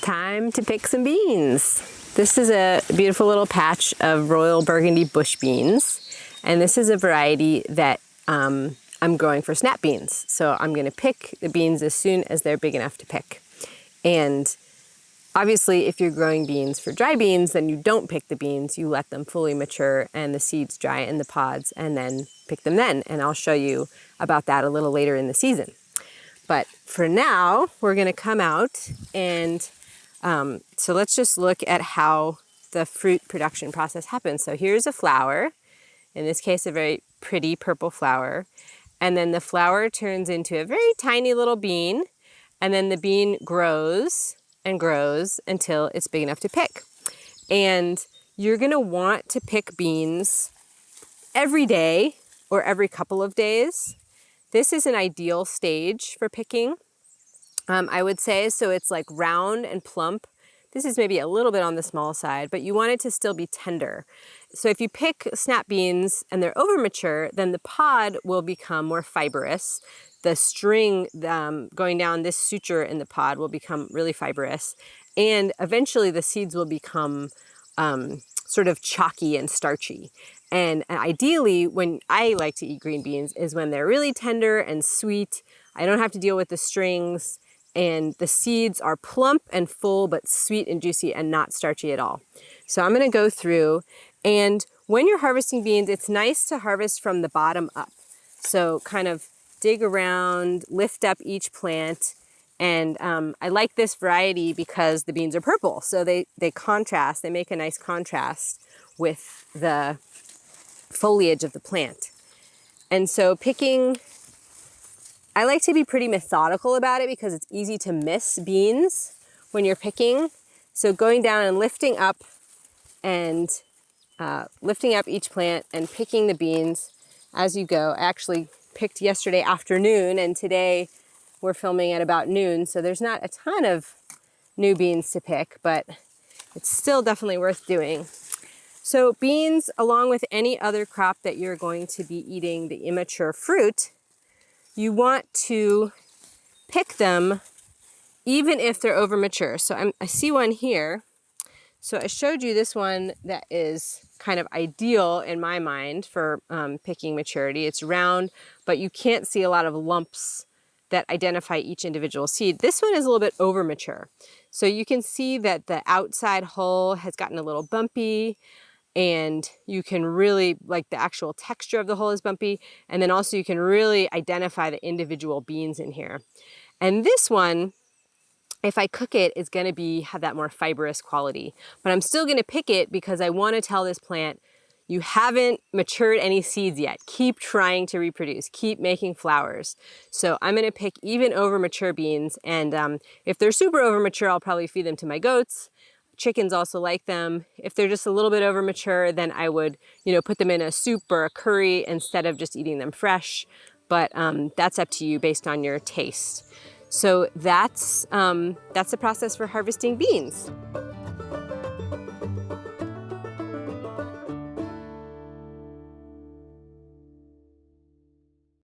Time to pick some beans. This is a beautiful little patch of Royal Burgundy bush beans, and this is a variety that I'm growing for snap beans. So I'm going to pick the beans as soon as they're big enough to pick. And obviously, if you're growing beans for dry beans, then you don't pick the beans. You let them fully mature and the seeds dry in the pods and then pick them then. And I'll show you about that a little later in the season. But for now, we're going to come out and so let's just look at how the fruit production process happens. So here's a flower, in this case a very pretty purple flower, and then the flower turns into a very tiny little bean, and then the bean grows and grows until it's big enough to pick. And you're going to want to pick beans every day or every couple of days. This is an ideal stage for picking, I would say. So it's like round and plump. This is maybe a little bit on the small side, but you want it to still be tender. So if you pick snap beans and they're over mature, then the pod will become more fibrous. The string going down this suture in the pod will become really fibrous. And eventually the seeds will become sort of chalky and starchy. And ideally, when I like to eat green beans is when they're really tender and sweet. I don't have to deal with the strings, and the seeds are plump and full, but sweet and juicy and not starchy at all. So I'm gonna go through, and when you're harvesting beans, it's nice to harvest from the bottom up. So kind of dig around, lift up each plant. And I like this variety because the beans are purple. So they contrast, they make a nice contrast with the foliage of the plant. And so picking, I like to be pretty methodical about it because it's easy to miss beans when you're picking. So going down and lifting up each plant and picking the beans as you go. I actually picked yesterday afternoon, and today we're filming at about noon, so there's not a ton of new beans to pick, but it's still definitely worth doing. So beans, along with any other crop that you're going to be eating, the immature fruit, you want to pick them even if they're over mature. So I see one here. So I showed you this one that is kind of ideal in my mind for picking maturity. It's round, but you can't see a lot of lumps that identify each individual seed. This one is a little bit over mature. So you can see that the outside hull has gotten a little bumpy, and you can really, like, the actual texture of the hull is bumpy, and then also you can really identify the individual beans in here. And this one, if I cook it, is going to have that more fibrous quality. But I'm still going to pick it because I want to tell this plant, you haven't matured any seeds yet. Keep trying to reproduce. Keep making flowers. So I'm going to pick even over mature beans. And if they're super over mature, I'll probably feed them to my goats. Chickens also like them. If they're just a little bit over mature, then I would, put them in a soup or a curry instead of just eating them fresh. But that's up to you based on your taste. So that's the process for harvesting beans.